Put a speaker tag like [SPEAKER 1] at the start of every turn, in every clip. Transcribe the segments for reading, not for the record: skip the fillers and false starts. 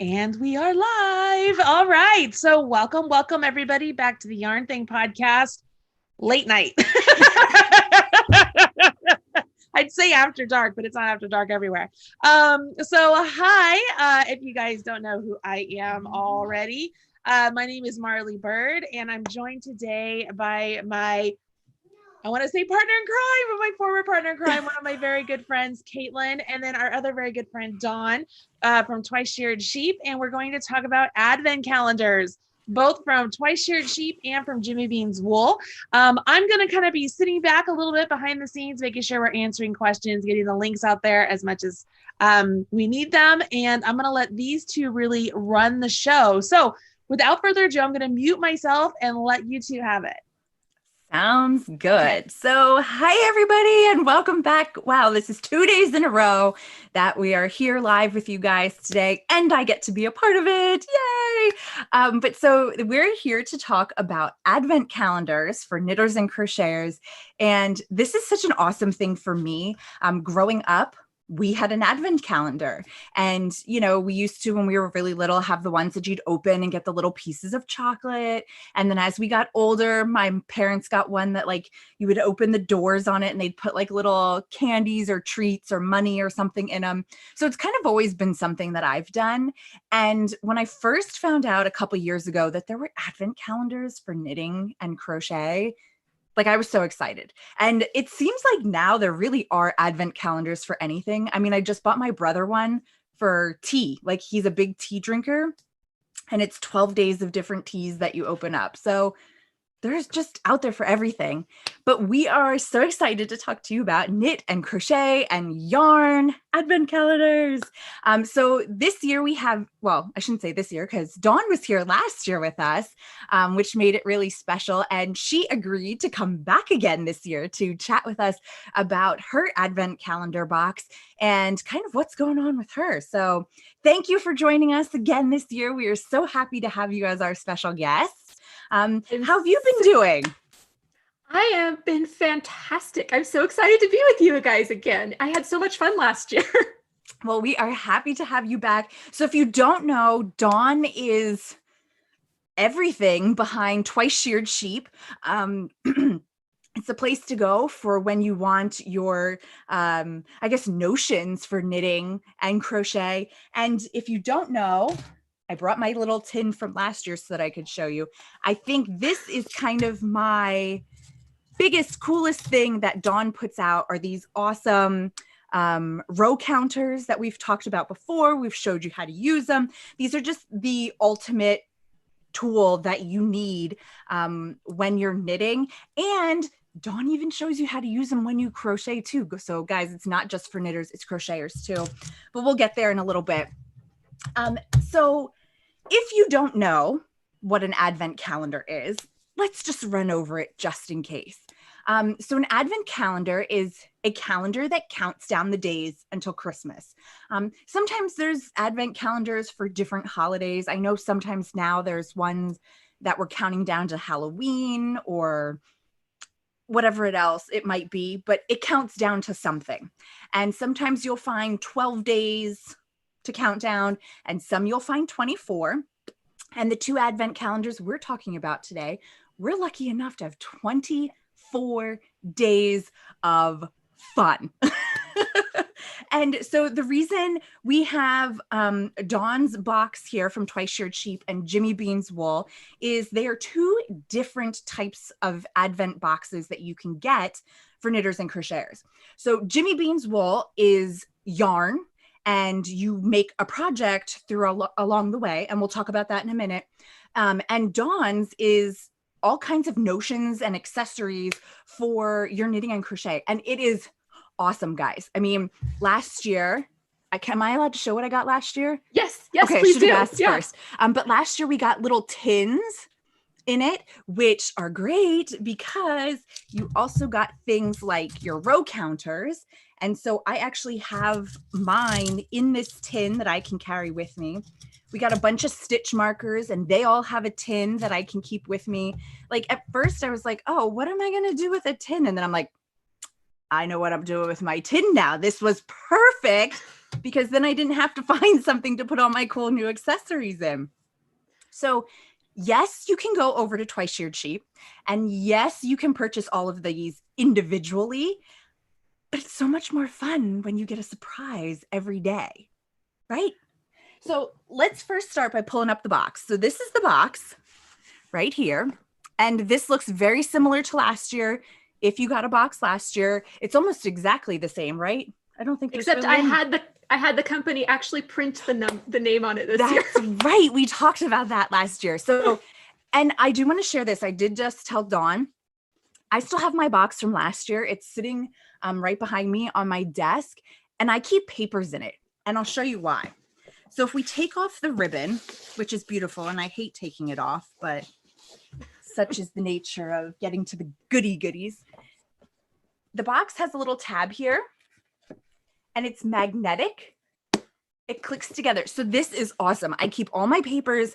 [SPEAKER 1] And we are live. All right. So welcome everybody back to the Yarn Thing podcast. Late night. I'd say after dark, but it's not after dark everywhere. So hi, if you guys don't know who I am already, my name is Marley Bird, and I'm joined today by I want to say partner in crime, but my former partner in crime, one of my very good friends, Caitlin, and then our other very good friend, Dawn, from Twice Sheared Sheep. And we're going to talk about advent calendars, both from Twice Sheared Sheep and from Jimmy Bean's Wool. I'm going to kind of be sitting back a little bit behind the scenes, making sure we're answering questions, getting the links out there as much as we need them. And I'm going to let these two really run the show. So without further ado, I'm going to mute myself and let you two have it.
[SPEAKER 2] Sounds good. So hi, everybody, and welcome back. Wow, this is 2 days in a row that we are here live with you guys today, and I get to be a part of it. Yay! But so we're here to talk about advent calendars for knitters and crocheters, and this is such an awesome thing for me. Growing up, we had an advent calendar, and we used to, when we were really little, have the ones that you'd open and get the little pieces of chocolate. And then as we got older, my parents got one that you would open the doors on it and they'd put little candies or treats or money or something in them. So it's kind of always been something that I've done. And when I first found out a couple years ago that there were advent calendars for knitting and crochet, I was so excited. And it seems like now there really are advent calendars for anything. I mean, I just bought my brother one for tea. He's a big tea drinker, and it's 12 days of different teas that you open up. So there's just out there for everything. But we are so excited to talk to you about knit and crochet and yarn advent calendars. So this year we have, well, I shouldn't say this year because Dawn was here last year with us, which made it really special. And she agreed to come back again this year to chat with us about her advent calendar box and kind of what's going on with her. So thank you for joining us again this year. We are so happy to have you as our special guests. How have you been doing?
[SPEAKER 3] I have been fantastic. I'm so excited to be with you guys again. I had so much fun last year.
[SPEAKER 2] Well, we are happy to have you back. So if you don't know, Dawn is everything behind Twice Sheared Sheep. It's a place to go for when you want your, notions for knitting and crochet. And if you don't know, I brought my little tin from last year so that I could show you. I think this is kind of my biggest, coolest thing that Dawn puts out are these awesome row counters that we've talked about before. We've showed you how to use them. These are just the ultimate tool that you need when you're knitting. And Dawn even shows you how to use them when you crochet too. So guys, it's not just for knitters, it's crocheters too. But we'll get there in a little bit. So if you don't know what an advent calendar is, let's just run over it just in case. So an advent calendar is a calendar that counts down the days until Christmas. Sometimes there's advent calendars for different holidays. I know sometimes now there's ones that we're counting down to Halloween or whatever else it might be, but it counts down to something. And sometimes you'll find 12 days to count down, and some you'll find 24. And the two advent calendars we're talking about today, we're lucky enough to have 24 days of fun. And so the reason we have Dawn's box here from Twice Sheared Sheep and Jimmy Bean's Wool is they are two different types of advent boxes that you can get for knitters and crocheters. So Jimmy Bean's Wool is yarn, and you make a project through along the way. And we'll talk about that in a minute. And Dawn's is all kinds of notions and accessories for your knitting and crochet. And it is awesome, guys. I mean, last year, am I allowed to show what I got last year?
[SPEAKER 3] Yes,
[SPEAKER 2] okay,
[SPEAKER 3] please
[SPEAKER 2] should
[SPEAKER 3] do.
[SPEAKER 2] have asked first. But last year we got little tins in it, which are great because you also got things like your row counters. And so I actually have mine in this tin that I can carry with me. We got a bunch of stitch markers and they all have a tin that I can keep with me. At first I was like, oh, what am I going to do with a tin? And then I'm like, I know what I'm doing with my tin now. This was perfect because then I didn't have to find something to put all my cool new accessories in. So yes, you can go over to Twice Sheared Sheep, and yes, you can purchase all of these individually, but it's so much more fun when you get a surprise every day, right? So let's first start by pulling up the box. So this is the box right here, and this looks very similar to last year. If you got a box last year, it's almost exactly the same, right? I don't think
[SPEAKER 3] Except
[SPEAKER 2] really
[SPEAKER 3] I had the company actually print the name on it this year.
[SPEAKER 2] That's right. We talked about that last year. So, and I do want to share this. I did just tell Dawn, I still have my box from last year. It's sitting right behind me on my desk, and I keep papers in it. And I'll show you why. So if we take off the ribbon, which is beautiful, and I hate taking it off, but such is the nature of getting to the goodies. The box has a little tab here, and it's magnetic. It clicks together. So this is awesome. I keep all my papers,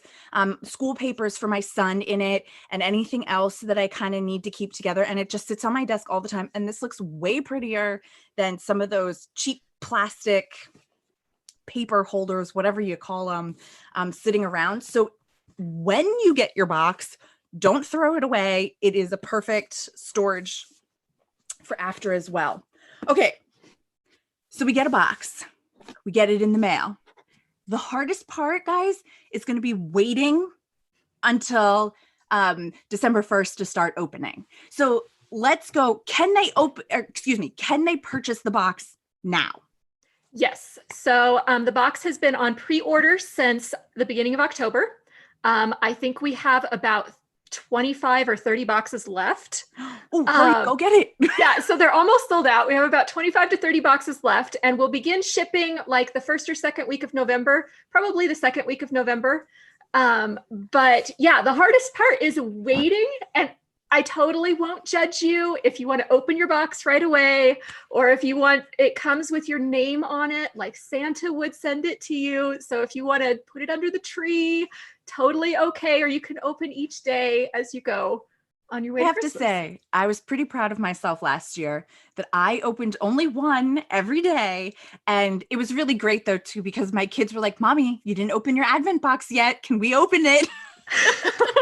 [SPEAKER 2] school papers for my son in it, and anything else that I kind of need to keep together. And it just sits on my desk all the time. And this looks way prettier than some of those cheap plastic paper holders, whatever you call them, sitting around. So when you get your box, don't throw it away. It is a perfect storage for after as well. Okay. So we get a box. We get it in the mail. The hardest part, guys, is going to be waiting until December 1st to start opening. So let's go. Can they purchase the box now?
[SPEAKER 3] Yes. So the box has been on pre-order since the beginning of October. I think we have about 25 or 30 boxes left.
[SPEAKER 2] Oh, hurry, go get it.
[SPEAKER 3] Yeah, so they're almost sold out. We have about 25 to 30 boxes left, and we'll begin shipping like the first or second week of November, probably the second week of November. But yeah, the hardest part is waiting, and I totally won't judge you if you want to open your box right away, or if you want, it comes with your name on it, like Santa would send it to you. So if you want to put it under the tree, totally okay. Or you can open each day as you go on your way.
[SPEAKER 2] I have to say, I was pretty proud of myself last year that I opened only one every day. And it was really great though, too, because my kids were like, Mommy, you didn't open your Advent box yet. Can we open it?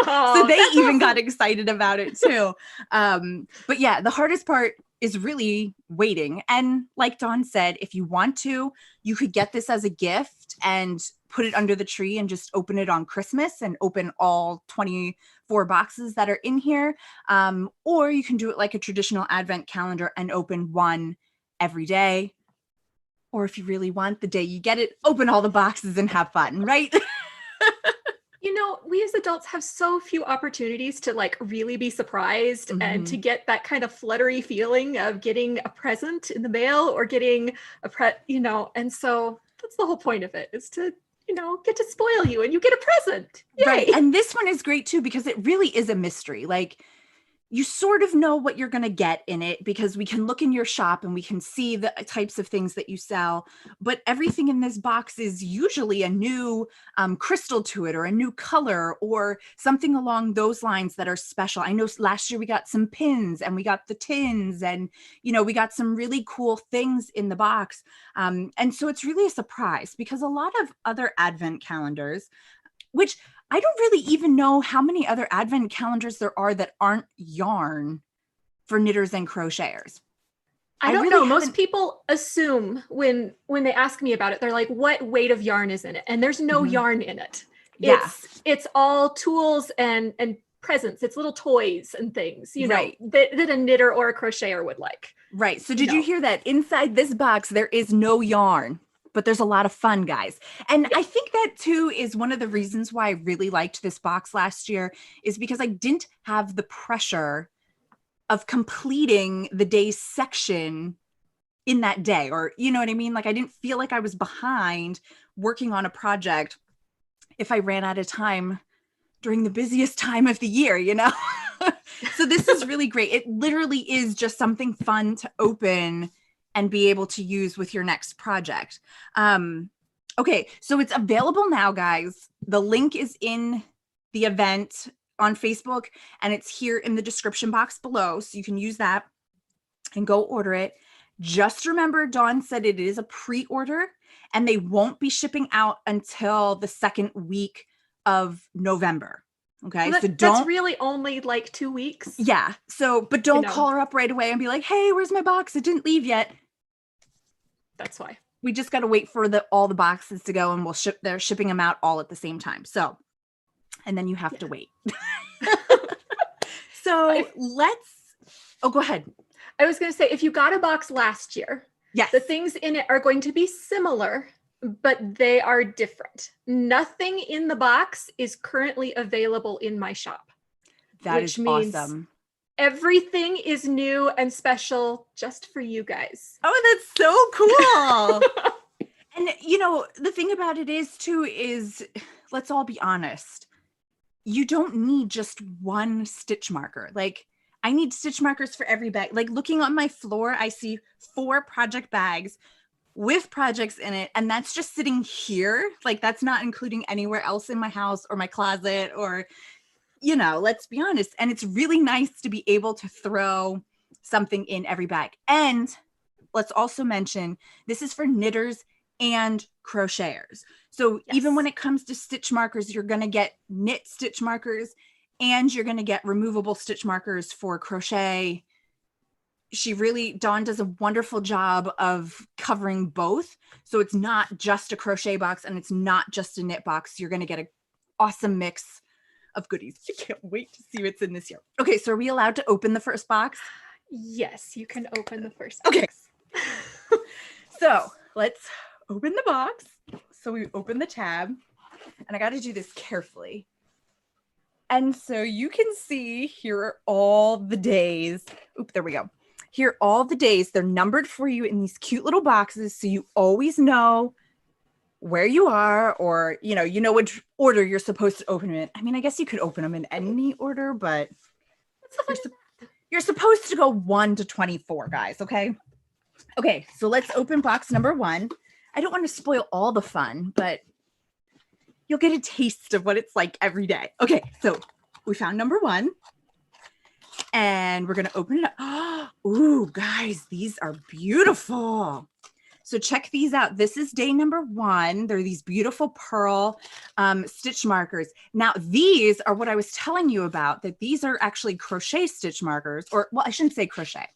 [SPEAKER 2] So they even got excited about it too. But yeah, the hardest part is really waiting. And like Dawn said, if you want to, you could get this as a gift and put it under the tree and just open it on Christmas and open all 24 boxes that are in here. Or you can do it like a traditional Advent calendar and open one every day. Or if you really want, the day you get it, open all the boxes and have fun, right?
[SPEAKER 3] You know, we as adults have so few opportunities to like really be surprised and to get that kind of fluttery feeling of getting a present in the mail or getting and so that's the whole point of it, is to, get to spoil you and you get a present. Yay.
[SPEAKER 2] Right. And this one is great too, because it really is a mystery. Like, you sort of know what you're going to get in it because we can look in your shop and we can see the types of things that you sell. But everything in this box is usually a new crystal to it or a new color or something along those lines that are special. I know last year we got some pins and we got the tins and, we got some really cool things in the box. And so it's really a surprise because a lot of other Advent calendars, which I don't really even know how many other Advent calendars there are that aren't yarn for knitters and crocheters.
[SPEAKER 3] I don't know. Most people assume when they ask me about it, they're like, what weight of yarn is in it? And there's no yarn in it. It's all tools and presents. It's little toys and things,
[SPEAKER 2] right,
[SPEAKER 3] that a knitter or a crocheter would like.
[SPEAKER 2] Right. So did you hear that? Inside this box, there is no yarn. But there's a lot of fun, guys. And I think that too is one of the reasons why I really liked this box last year, is because I didn't have the pressure of completing the day's section in that day, or you know what I mean? Like, I didn't feel like I was behind working on a project if I ran out of time during the busiest time of the year, So this is really great. It literally is just something fun to open and be able to use with your next project. Okay, so it's available now, guys. The link is in the event on Facebook, and it's here in the description box below, so you can use that and go order it. Just remember, Dawn said it is a pre-order, and they won't be shipping out until the second week of November. Okay.
[SPEAKER 3] Well,
[SPEAKER 2] so
[SPEAKER 3] that's really only like 2 weeks.
[SPEAKER 2] Yeah. So, but don't call her up right away and be like, hey, where's my box? It didn't leave yet.
[SPEAKER 3] That's why. We
[SPEAKER 2] just got to wait for all the boxes to go, and they're shipping them out all at the same time. So, and then you have to wait. So go ahead.
[SPEAKER 3] I was going to say, if you got a box last year,
[SPEAKER 2] yes,
[SPEAKER 3] the things in it are going to be similar, but they are different. Nothing in the box is currently available in my shop.
[SPEAKER 2] That is awesome.
[SPEAKER 3] Everything is new and special just for you guys.
[SPEAKER 2] Oh, that's so cool. And the thing about it is, let's all be honest. You don't need just one stitch marker. Like, I need stitch markers for every bag. Like, looking on my floor, I see 4 project bags with projects in it. And that's just sitting here. Like, that's not including anywhere else in my house or my closet or, let's be honest. And it's really nice to be able to throw something in every bag. And let's also mention, this is for knitters and crocheters. So even when it comes to stitch markers, you're going to get knit stitch markers and you're going to get removable stitch markers for crochet. Dawn does a wonderful job of covering both. So it's not just a crochet box and it's not just a knit box. You're going to get an awesome mix of goodies. I can't wait to see what's in this year. Okay, so are we allowed to open the first box?
[SPEAKER 3] Yes, you can open the first box.
[SPEAKER 2] Okay. So let's open the box. So we open the tab, and I got to do this carefully. And so you can see here are all the days. Oop, there we go. Here are all the days. They're numbered for you in these cute little boxes, so you always know where you are, or you know which order you're supposed to open them in. I mean, I guess you could open them in any order, but you're supposed to go 1 to 24, guys. Okay, so let's open box number 1. I don't want to spoil all the fun, but you'll get a taste of what it's like every day. Okay, so we found number 1, and we're going to open it up. Ooh, guys, these are beautiful. So check these out. This is day number 1. They're these beautiful pearl stitch markers. Now, these are what I was telling you about, that these are actually crochet stitch markers, or, well, I shouldn't say crochet.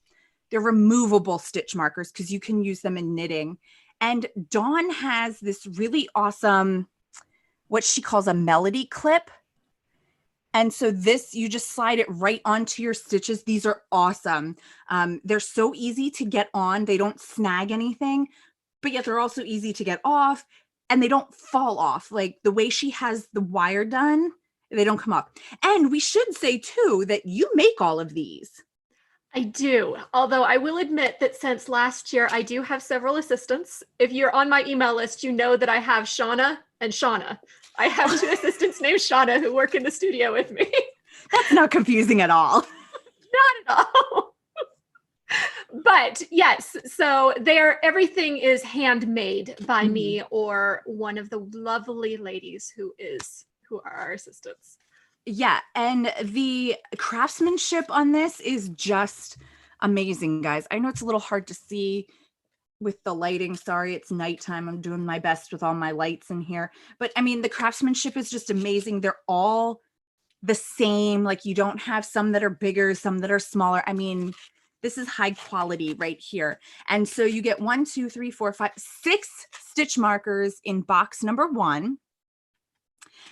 [SPEAKER 2] They're removable stitch markers because you can use them in knitting. And Dawn has this really awesome, what she calls a melody clip. And so this, you just slide it right onto your stitches. These are awesome. They're so easy to get on. They don't snag anything, but yet they're also easy to get off, and they don't fall off. Like the way she has the wire done, they don't come off. And we should say too, that you make all of these.
[SPEAKER 3] I do. Although I will admit that since last year, I do have several assistants. If you're on my email list, you know that I have Shauna and Shauna. I have 2 assistants named Shauna who work in the studio with me.
[SPEAKER 2] That's not confusing at all.
[SPEAKER 3] Not at all. But yes, so everything is handmade by me or one of the lovely ladies who are our assistants.
[SPEAKER 2] Yeah, and the craftsmanship on this is just amazing, guys. I know it's a little hard to see with the lighting. Sorry, it's nighttime. I'm doing my best with all my lights in here. But I mean, the craftsmanship is just amazing. They're all the same. Like, you don't have some that are bigger, some that are smaller. I mean, this is high quality right here. And so you get 1, 2, 3, 4, 5, 6 stitch markers in box number 1.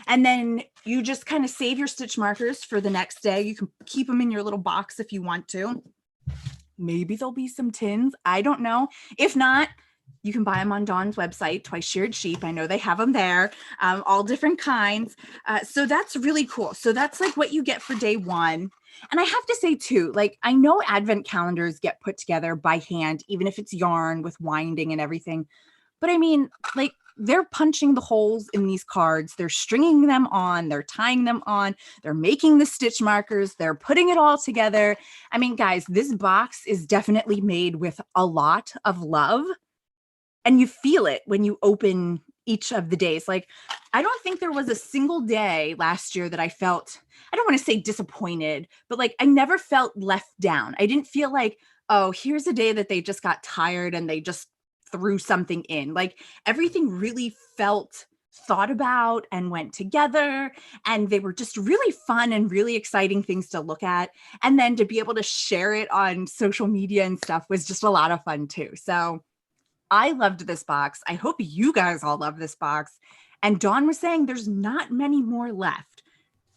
[SPEAKER 2] And then you just kind of save your stitch markers for the next day. You can keep them in your little box if you want to. Maybe there'll be some tins. I don't know. If not, you can buy them on Dawn's website, Twice Sheared Sheep. I know they have them there, all different kinds. So that's really cool. So that's like what you get for day 1. And I have to say too, like, I know advent calendars get put together by hand, even if it's yarn with winding and everything. But I mean, like, they're punching the holes in these cards. They're stringing them on. They're tying them on. They're making the stitch markers. They're putting it all together. I mean, guys, this box is definitely made with a lot of love. And you feel it when you open each of the days. Like, I don't think there was a single day last year that I felt, I don't want to say disappointed, but like, I never felt left down. I didn't feel like, oh, here's a day that they just got tired and they just threw something in. Like everything really felt thought about and went together, and they were just really fun and really exciting things to look at. And then to be able to share it on social media and stuff was just a lot of fun too. So I loved this box. I hope you guys all love this box. And Dawn was saying there's not many more left.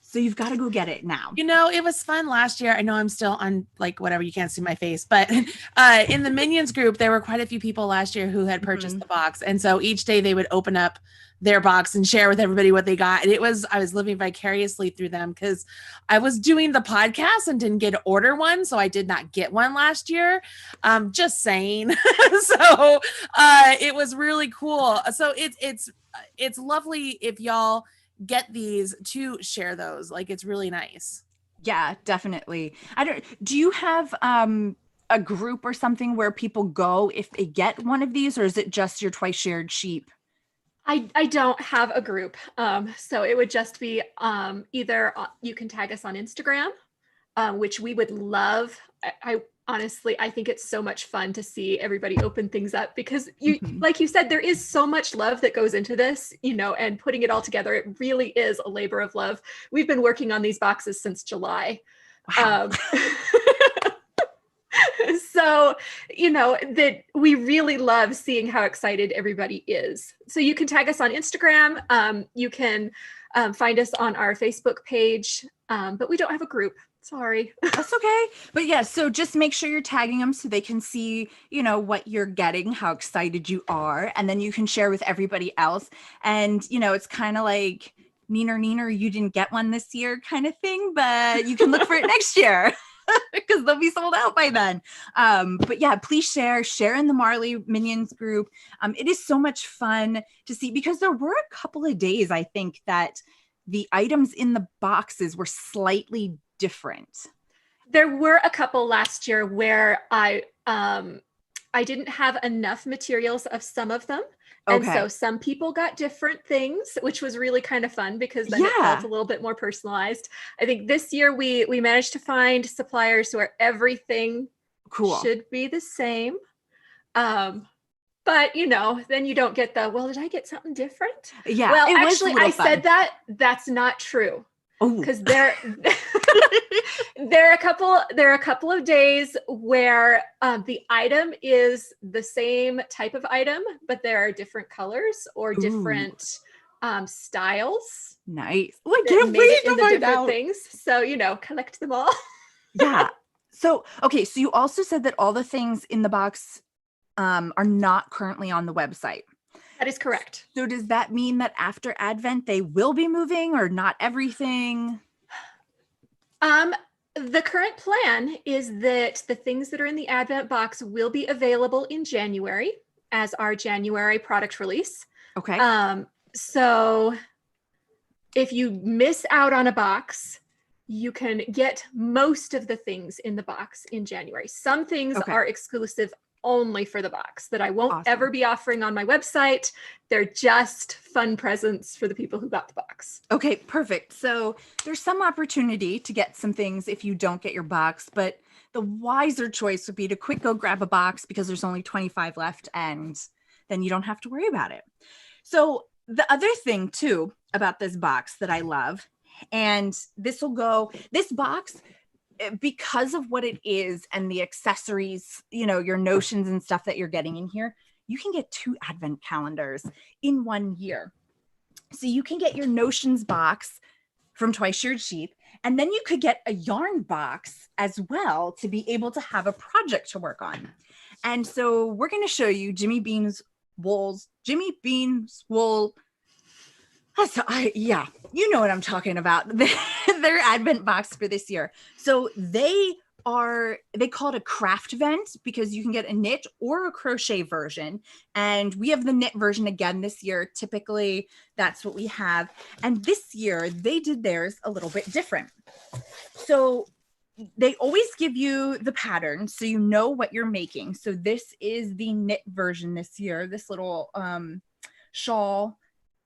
[SPEAKER 2] So you've got to go get it now.
[SPEAKER 1] You know, it was fun last year. I know I'm still on like whatever, you can't see my face, but in the Minions group, there were quite a few people last year who had purchased the box. And so each day they would open up their box and share with everybody what they got. And I was living vicariously through them because I was doing the podcast and didn't get to order one. So I did not get one last year. Just saying. So it was really cool. So it's lovely if y'all get these to share those. Like, it's really nice.
[SPEAKER 2] Yeah, definitely. Do you have a group or something where people go if they get one of these, or is it just your Twice Shared sheep?
[SPEAKER 3] I don't have a group. So it would just be either you can tag us on Instagram, which we would love. I honestly, I think it's so much fun to see everybody open things up because like you said, there is so much love that goes into this, you know, and putting it all together. It really is a labor of love. We've been working on these boxes since July. Wow. So, you know, that we really love seeing how excited everybody is. So you can tag us on Instagram. You can find us on our Facebook page, but we don't have a group. Sorry.
[SPEAKER 2] That's okay. But yeah, so just make sure you're tagging them so they can see, you know, what you're getting, how excited you are. And then you can share with everybody else. And, you know, it's kind of like neener, you didn't get one this year kind of thing, but you can look for it next year because they'll be sold out by then. But yeah, please share in the Marley Minions group. It is so much fun to see because there were a couple of days, I think, that the items in the boxes were slightly different.
[SPEAKER 3] There were a couple last year where I didn't have enough materials of some of them. And so some people got different things, which was really kind of fun because then it felt a little bit more personalized. I think this year we managed to find suppliers where everything should be the same. But, you know, then you don't get well, did I get something different?
[SPEAKER 2] Yeah.
[SPEAKER 3] Well, actually, I said that's not true. Because there are a couple of days where the item is the same type of item, but there are different colors or different styles.
[SPEAKER 2] Nice. Oh, I can't wait to find out
[SPEAKER 3] things. So, you know, collect them all.
[SPEAKER 2] Yeah. So, okay. So you also said that all the things in the box are not currently on the website.
[SPEAKER 3] That is correct.
[SPEAKER 2] So does that mean that after Advent, they will be moving or not everything?
[SPEAKER 3] The current plan is that the things that are in the Advent box will be available in January as our January product release.
[SPEAKER 2] Okay.
[SPEAKER 3] So if you miss out on a box, you can get most of the things in the box in January. Some things are exclusive only for the box that I won't ever be offering on my website. They're just fun presents for the people who got the box.
[SPEAKER 2] Okay, perfect. So there's some opportunity to get some things if you don't get your box, but the wiser choice would be to quick go grab a box because there's only 25 left and then you don't have to worry about it. So the other thing too about this box that I love, and this box, because of what it is and the accessories, you know, your notions and stuff that you're getting in here, you can get 2 Advent calendars in 1 year. So you can get your notions box from Twice Shared Sheep, and then you could get a yarn box as well to be able to have a project to work on. And so we're going to show you Jimmy Bean's wool. Yeah, you know what I'm talking about. Their Advent box for this year. So they call it a craft vent because you can get a knit or a crochet version. And we have the knit version again this year. Typically, that's what we have. And this year they did theirs a little bit different. So they always give you the pattern so you know what you're making. So this is the knit version this year, this little shawl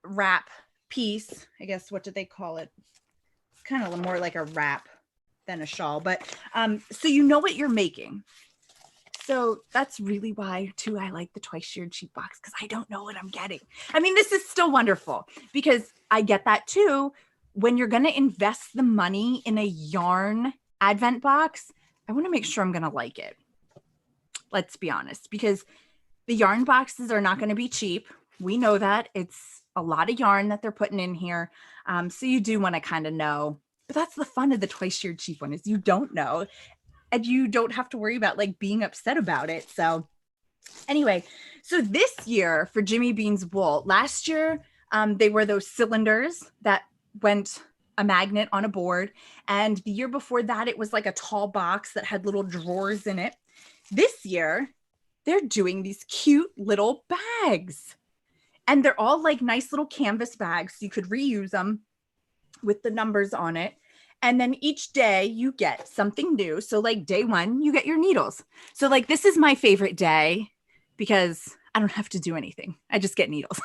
[SPEAKER 2] wrap piece. I guess, what do they call it? It's kind of more like a wrap than a shawl, but so you know what you're making. So that's really why too I like the twice shared sheet box, because I don't know what I'm getting. I mean, this is still wonderful because I get that too. When you're going to invest the money in a yarn advent box, I want to make sure I'm going to like it. Let's be honest, because the yarn boxes are not going to be cheap. We know that. It's a lot of yarn that they're putting in here. So you do want to kind of know, but that's the fun of the twice shared sheet one, is you don't know. And you don't have to worry about like being upset about it. So anyway, so this year for Jimmy Bean's wool, last year they were those cylinders that went a magnet on a board. And the year before that, it was like a tall box that had little drawers in it. This year, they're doing these cute little bags. And they're all like nice little canvas bags. So you could reuse them with the numbers on it. And then each day you get something new. So like day one, you get your needles. So like this is my favorite day because I don't have to do anything. I just get needles.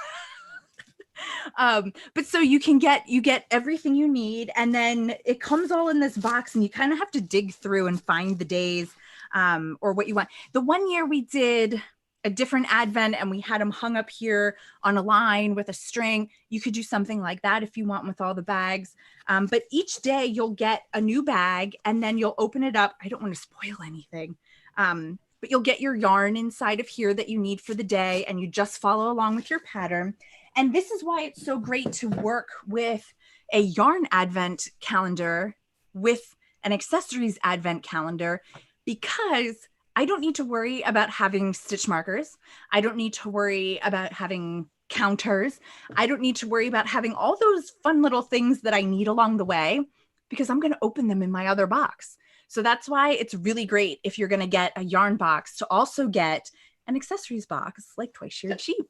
[SPEAKER 2] But so you get everything you need, and then it comes all in this box, and you kind of have to dig through and find the days or what you want. The one year we did a different advent and we had them hung up here on a line with a string. You could do something like that if you want with all the bags. But each day you'll get a new bag and then you'll open it up. I don't want to spoil anything. But you'll get your yarn inside of here that you need for the day, and you just follow along with your pattern. And this is why it's so great to work with a yarn advent calendar with an accessories advent calendar, because I don't need to worry about having stitch markers. I don't need to worry about having counters. I don't need to worry about having all those fun little things that I need along the way, because I'm going to open them in my other box. So that's why it's really great if you're going to get a yarn box to also get an accessories box like twice shared sheet.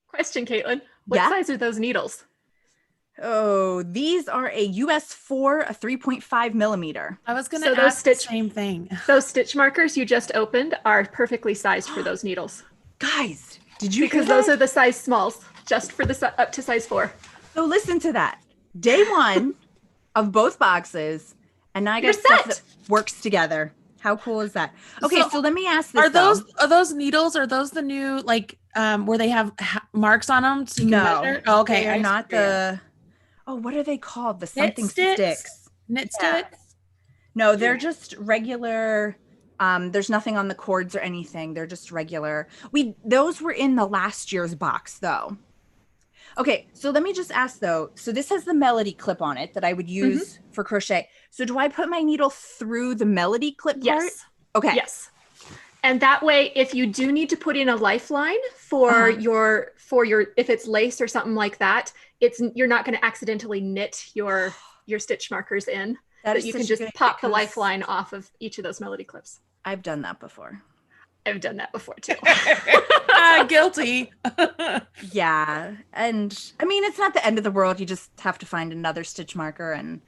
[SPEAKER 3] Question, Caitlin. What size are those needles?
[SPEAKER 2] Oh, these are a US 4, a 3.5 millimeter.
[SPEAKER 1] I was going to ask the same thing.
[SPEAKER 3] Those stitch markers you just opened are perfectly sized for those needles.
[SPEAKER 2] Guys, did you
[SPEAKER 3] Because those are the size smalls, just for the up to size 4.
[SPEAKER 2] So listen to that. Day one of both boxes, and now I got stuff that works together. How cool is that? Okay, so let me ask this.
[SPEAKER 1] Are those needles? Are those the new where they have marks on them so you can measure? Oh, okay,
[SPEAKER 2] they're not the. Oh, what are they called? The something sticks.
[SPEAKER 1] Knit sticks?
[SPEAKER 2] No, they're just regular. There's nothing on the cords or anything. They're just regular. Those were in the last year's box though. Okay, so let me just ask though. So this has the melody clip on it that I would use for crochet. So do I put my needle through the melody clip part?
[SPEAKER 3] Yes.
[SPEAKER 2] Okay.
[SPEAKER 3] Yes. And that way, if you do need to put in a lifeline for your if it's lace or something like that, you're not going to accidentally knit your stitch markers in. That you can just pop the lifeline off of each of those melody clips.
[SPEAKER 2] I've done that before.
[SPEAKER 3] I've done that before too.
[SPEAKER 1] Guilty.
[SPEAKER 2] Yeah. And I mean, it's not the end of the world. You just have to find another stitch marker. And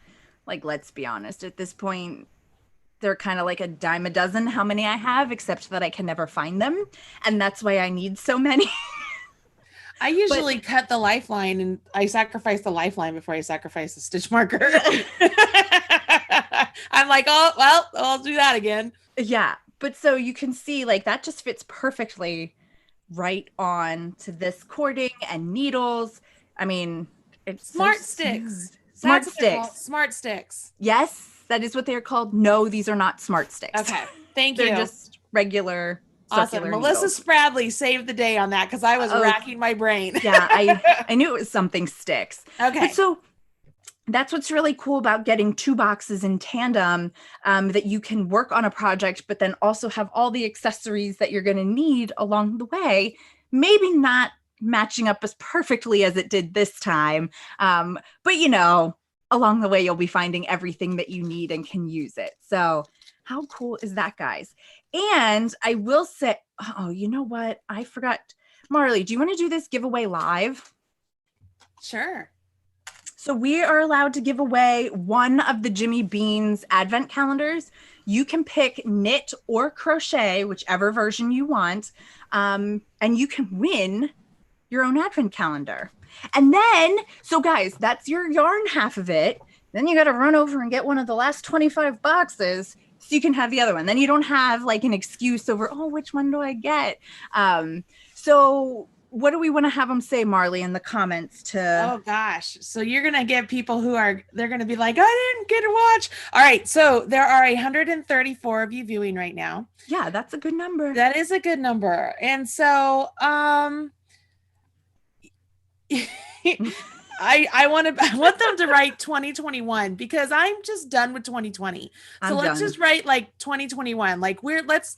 [SPEAKER 2] like, let's be honest, at this point, they're kind of like a dime a dozen how many I have, except that I can never find them. And that's why I need so many.
[SPEAKER 1] I usually cut the lifeline, and I sacrifice the lifeline before I sacrifice the stitch marker. I'm like, oh, well, I'll do that again.
[SPEAKER 2] Yeah. But so you can see like that just fits perfectly right on to this cording and needles. I mean, it's
[SPEAKER 1] smart
[SPEAKER 2] so
[SPEAKER 1] sticks.
[SPEAKER 2] Smart sticks.
[SPEAKER 1] Smart sticks.
[SPEAKER 2] Yes, that is what they're called. No, these are not smart sticks.
[SPEAKER 1] Okay. Thank you.
[SPEAKER 2] They're just regular.
[SPEAKER 1] Awesome. Melissa Spradley saved the day on that because I was racking my brain.
[SPEAKER 2] Yeah, I knew it was something sticks.
[SPEAKER 1] Okay.
[SPEAKER 2] But so that's what's really cool about getting 2 boxes in tandem, that you can work on a project, but then also have all the accessories that you're going to need along the way. Maybe not matching up as perfectly as it did this time. But along the way, you'll be finding everything that you need and can use it. So how cool is that, guys? And I will say, oh, you know what? I forgot. Marley, do you want to do this giveaway live?
[SPEAKER 1] Sure.
[SPEAKER 2] So we are allowed to give away one of the Jimmy Bean's advent calendars. You can pick knit or crochet, whichever version you want. And you can win your own advent calendar. And then, so guys, that's your yarn half of it. Then you got to run over and get one of the last 25 boxes, so you can have the other one. Then you don't have like an excuse over, oh, which one do I get? So what do we want to have them say, Marley, in the comments to?
[SPEAKER 1] Oh gosh. So you're going to get people they're going to be like, I didn't get to watch. All right. So there are 134 of you viewing right now.
[SPEAKER 2] Yeah, that's a good number.
[SPEAKER 1] That is a good number. And so, I want them to write 2021 because I'm just done with 2020. So let's just write like 2021. Like let's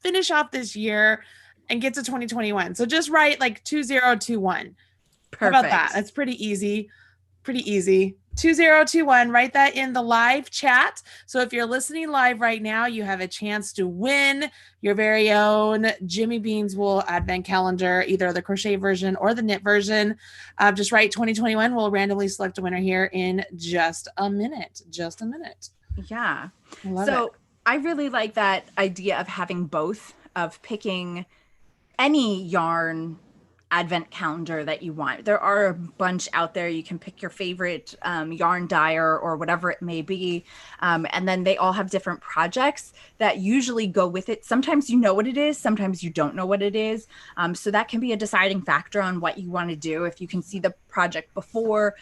[SPEAKER 1] finish off this year and get to 2021. So just write like 2021. Perfect. How about that? That's pretty easy. 2021, write that in the live chat. So if you're listening live right now, you have a chance to win your very own Jimmy Bean's Wool Advent Calendar, either the crochet version or the knit version. Just write 2021. We'll randomly select a winner here in just a minute.
[SPEAKER 2] Yeah.
[SPEAKER 1] Love it.
[SPEAKER 2] I really like that idea of having both, of picking any yarn advent calendar that you want. There are a bunch out there. You can pick your favorite yarn dyer or whatever it may be. And then they all have different projects that usually go with it. Sometimes you know what it is, sometimes you don't know what it is. So that can be a deciding factor on what you want to do. If you can see the project before,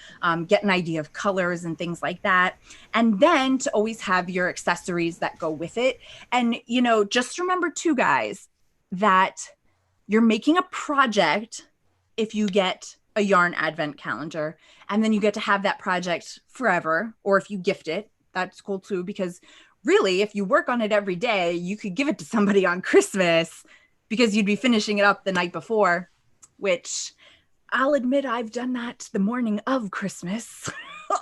[SPEAKER 2] get an idea of colors and things like that. And then to always have your accessories that go with it. And, you know, just remember too, guys, that you're making a project if you get a yarn advent calendar, and then you get to have that project forever. Or if you gift it, that's cool too, because really, if you work on it every day, you could give it to somebody on Christmas because you'd be finishing it up the night before, which I'll admit I've done that the morning of Christmas.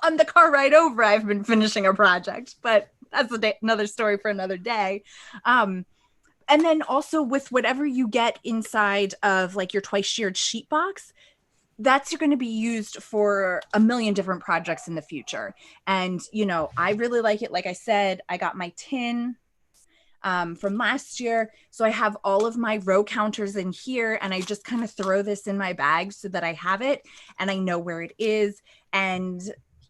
[SPEAKER 2] On the car ride over, I've been finishing a project, but that's another story for another day. And then also with whatever you get inside of like your twice sheared sheet box, that's going to be used for a million different projects in the future. And, you know, I really like it. Like I said, I got my tin from last year. So I have all of my row counters in here, and I just kind of throw this in my bag so that I have it and I know where it is. And,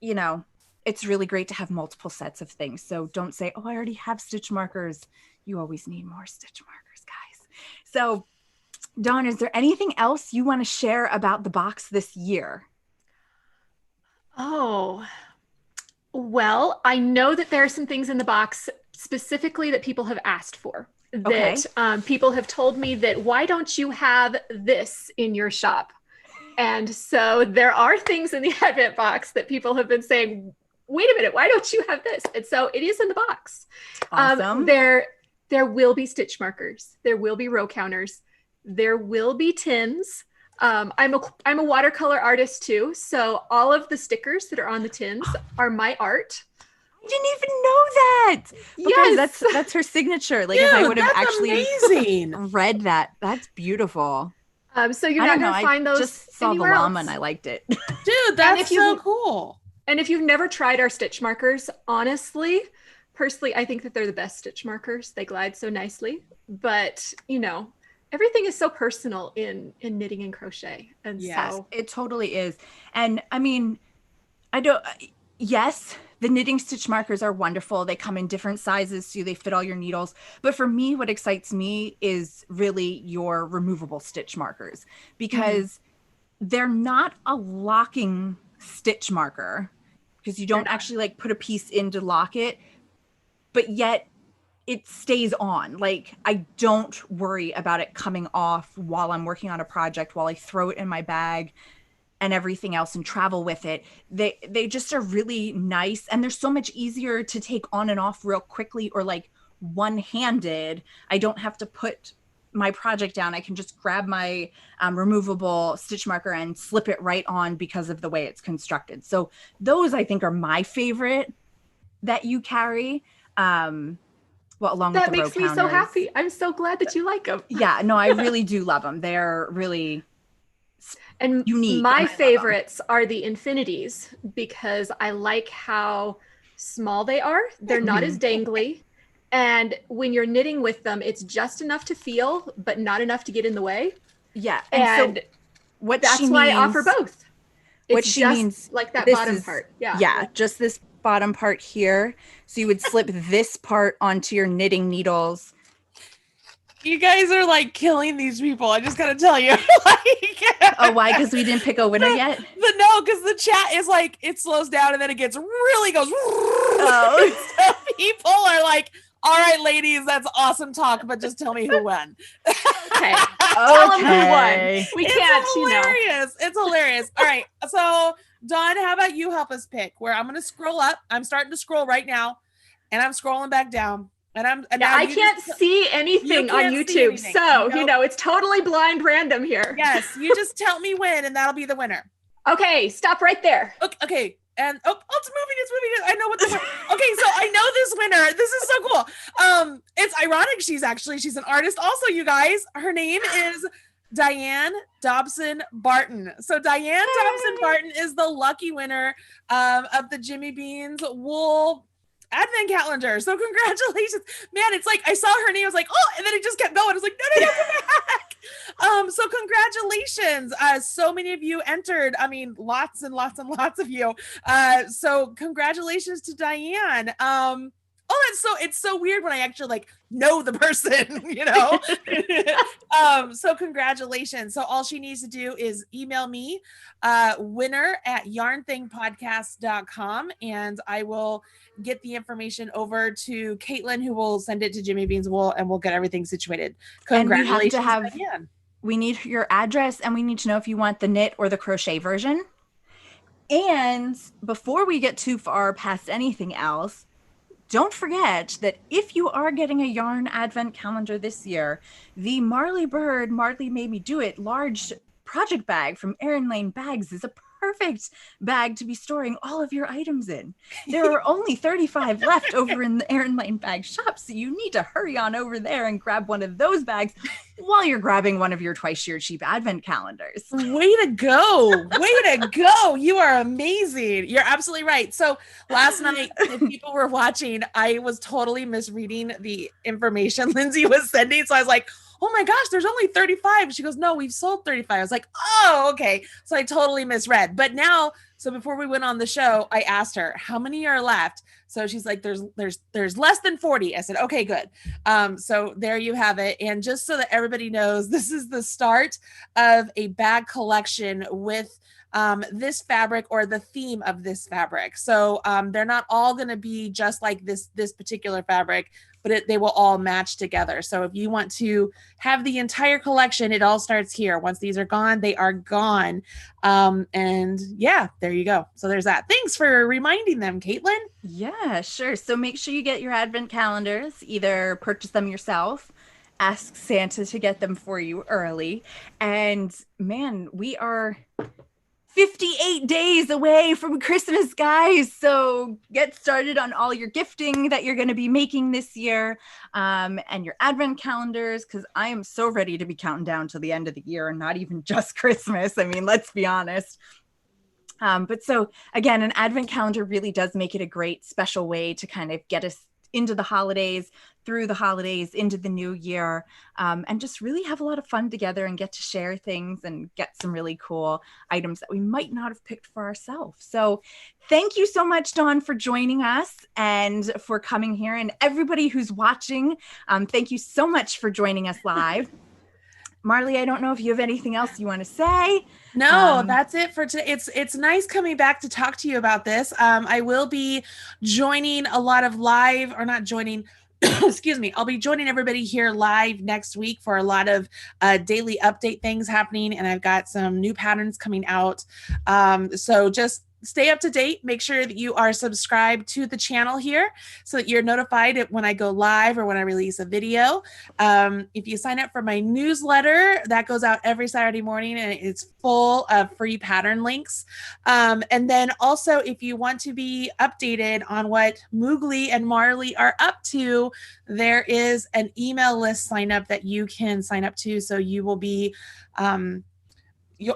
[SPEAKER 2] you know, it's really great to have multiple sets of things. So don't say, oh, I already have stitch markers. You always need more stitch markers, guys. So, Dawn, is there anything else you want to share about the box this year?
[SPEAKER 3] Oh, well, I know that there are some things in the box specifically that people have asked for. That people have told me that, why don't you have this in your shop? And so there are things in the Advent box that people have been saying, wait a minute, why don't you have this? And so it is in the box.
[SPEAKER 2] Awesome.
[SPEAKER 3] There will be stitch markers. There will be row counters. There will be tins. I'm a watercolor artist too. So all of the stickers that are on the tins are my art.
[SPEAKER 2] I didn't even know that. Because
[SPEAKER 3] yes.
[SPEAKER 2] that's her signature. Like,
[SPEAKER 1] Dude,
[SPEAKER 2] if I would have actually
[SPEAKER 1] amazing.
[SPEAKER 2] read that, that's beautiful.
[SPEAKER 3] So you're not going to find those
[SPEAKER 2] just saw the
[SPEAKER 3] anywhere
[SPEAKER 2] llama
[SPEAKER 3] else.
[SPEAKER 2] and I liked it.
[SPEAKER 1] Dude, that's so cool.
[SPEAKER 3] And if you've never tried our stitch markers, honestly, personally, I think that they're the best stitch markers. They glide so nicely, but you know, everything is so personal in knitting and crochet. And
[SPEAKER 2] yes,
[SPEAKER 3] so
[SPEAKER 2] it totally is. And I mean, yes, the knitting stitch markers are wonderful. They come in different sizes, so they fit all your needles. But for me, what excites me is really your removable stitch markers, because they're not a locking stitch marker, because you don't actually like put a piece in to lock it, but yet it stays on. Like, I don't worry about it coming off while I'm working on a project, while I throw it in my bag and everything else and travel with it. They just are really nice, and they're so much easier to take on and off real quickly, or like one-handed. I don't have to put my project down. I can just grab my removable stitch marker and slip it right on because of the way it's constructed. So those, I think, are my favorite that you carry. Along
[SPEAKER 3] that
[SPEAKER 2] with the
[SPEAKER 3] makes me so happy. I'm so glad that you like them.
[SPEAKER 2] Yeah, no, I really do love them. They're really unique.
[SPEAKER 3] My favorites are the infinities, because I like how small they are. They're not as dangly. And when you're knitting with them, it's just enough to feel, but not enough to get in the way.
[SPEAKER 2] Yeah.
[SPEAKER 3] And
[SPEAKER 2] so
[SPEAKER 3] that's why I offer both.
[SPEAKER 2] What she means,
[SPEAKER 3] like that bottom part. Yeah.
[SPEAKER 2] Yeah. Just this bottom part here. So you would slip this part onto your knitting needles.
[SPEAKER 1] You guys are like killing these people. I just gotta tell you. Like,
[SPEAKER 2] oh, why? Because we didn't pick a winner yet?
[SPEAKER 1] No, because the chat is like, it slows down and then it gets really goes.
[SPEAKER 2] Oh.
[SPEAKER 1] So people are like, all right, ladies, that's awesome talk, but just tell me who won.
[SPEAKER 3] Okay. Tell them who won. We can't,
[SPEAKER 1] It's hilarious. It's hilarious. All right. So Dawn, how about you help us pick where I'm going to scroll up. I'm starting to scroll right now and I'm scrolling back down. And
[SPEAKER 3] I can't see anything on YouTube. So, it's totally blind random here.
[SPEAKER 1] Yes. You just tell me when and that'll be the winner.
[SPEAKER 3] Okay. Stop right there.
[SPEAKER 1] Okay. And it's moving. I know what the okay, so I know this winner. This is so cool. It's ironic. She's an artist also, you guys. Her name is Diane Dobson Barton. So Diane Dobson Barton is the lucky winner of the Jimmy Beans wool advent calendar. So congratulations, man. It's like I saw her name, I was like, oh, and then it just kept going. I was like, no, come back. So congratulations. So many of you entered. I mean, lots and lots and lots of you. So congratulations to Diane. It's so weird when I actually like know the person, so congratulations. So all she needs to do is email me winner@yarnthingpodcast.com and I will get the information over to Caitlin, who will send it to Jimmy Beans Wool and we'll get everything situated. Congratulations.
[SPEAKER 2] We need your address and we need to know if you want the knit or the crochet version. And before we get too far past anything else, don't forget that if you are getting a yarn advent calendar this year, the Marley Bird, Marley Made Me Do It large project bag from Erin Lane Bags is a perfect bag to be storing all of your items in. There are only 35 left over in the Erin Lane Bag shop, so you need to hurry on over there and grab one of those bags while you're grabbing one of your twice year cheap advent calendars.
[SPEAKER 1] Way to go. Way to go. You are amazing. You're absolutely right. So last night, if people were watching, I was totally misreading the information Lindsay was sending. So I was like, oh my gosh, there's only 35. She goes, no, we've sold 35. I was like, oh, okay. So I totally misread. But now, so before we went on the show, I asked her, how many are left? So she's like, there's less than 40. I said, okay, good. So there you have it. And just so that everybody knows, this is the start of a bag collection with this fabric or the theme of this fabric. So they're not all going to be just like this particular fabric, but they will all match together. So if you want to have the entire collection, it all starts here. Once these are gone, they are gone. And yeah, there you go. So there's that. Thanks for reminding them, Caitlin.
[SPEAKER 2] Yeah, sure. So make sure you get your advent calendars, either purchase them yourself, ask Santa to get them for you early. And man, we are 58 days away from Christmas, guys. So get started on all your gifting that you're going to be making this year, and your advent calendars, because I am so ready to be counting down to the end of the year and not even just Christmas. I mean, let's be honest. But so again, an advent calendar really does make it a great special way to kind of get us into the holidays, through the holidays, into the new year, and just really have a lot of fun together and get to share things and get some really cool items that we might not have picked for ourselves. So thank you so much, Dawn, for joining us and for coming here. And everybody who's watching, thank you so much for joining us live. Marley, I don't know if you have anything else you want to say.
[SPEAKER 1] No, that's it for today. It's nice coming back to talk to you about this. I will be joining a lot of live, or not joining, excuse me. I'll be joining everybody here live next week for a lot of daily update things happening. And I've got some new patterns coming out. So just stay up to date. Make sure that you are subscribed to the channel here so that you're notified when I go live or when I release a video. If you sign up for my newsletter, that goes out every Saturday morning and it's full of free pattern links. And then also, if you want to be updated on what Moogly and Marley are up to, there is an email list sign up that you can sign up to. So you will be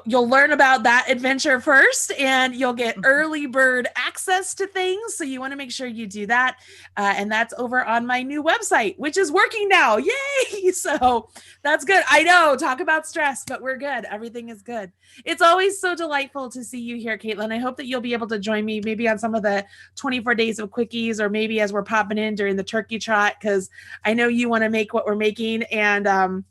[SPEAKER 1] you'll learn about that adventure first, and you'll get early bird access to things. So you want to make sure you do that. And that's over on my new website, which is working now. Yay. So that's good. I know, talk about stress, but we're good. Everything is good. It's always so delightful to see you here, Caitlin. I hope that you'll be able to join me maybe on some of the 24 days of quickies, or maybe as we're popping in during the turkey trot, because I know you want to make what we're making, and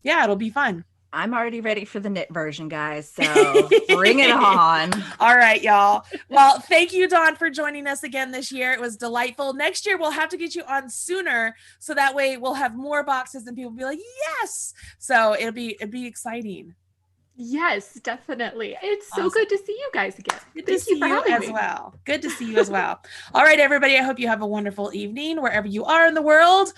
[SPEAKER 1] yeah, it'll be fun.
[SPEAKER 2] I'm already ready for the knit version, guys. So bring it on.
[SPEAKER 1] All right, y'all. Well, thank you, Dawn, for joining us again this year. It was delightful. Next year, we'll have to get you on sooner, so that way we'll have more boxes and people will be like, yes. So it'll be exciting.
[SPEAKER 3] Yes, definitely. It's so
[SPEAKER 1] Awesome.
[SPEAKER 3] good to see you guys again.
[SPEAKER 1] Good to see you as well. Good to see you as well. All right, everybody. I hope you have a wonderful evening wherever you are in the world.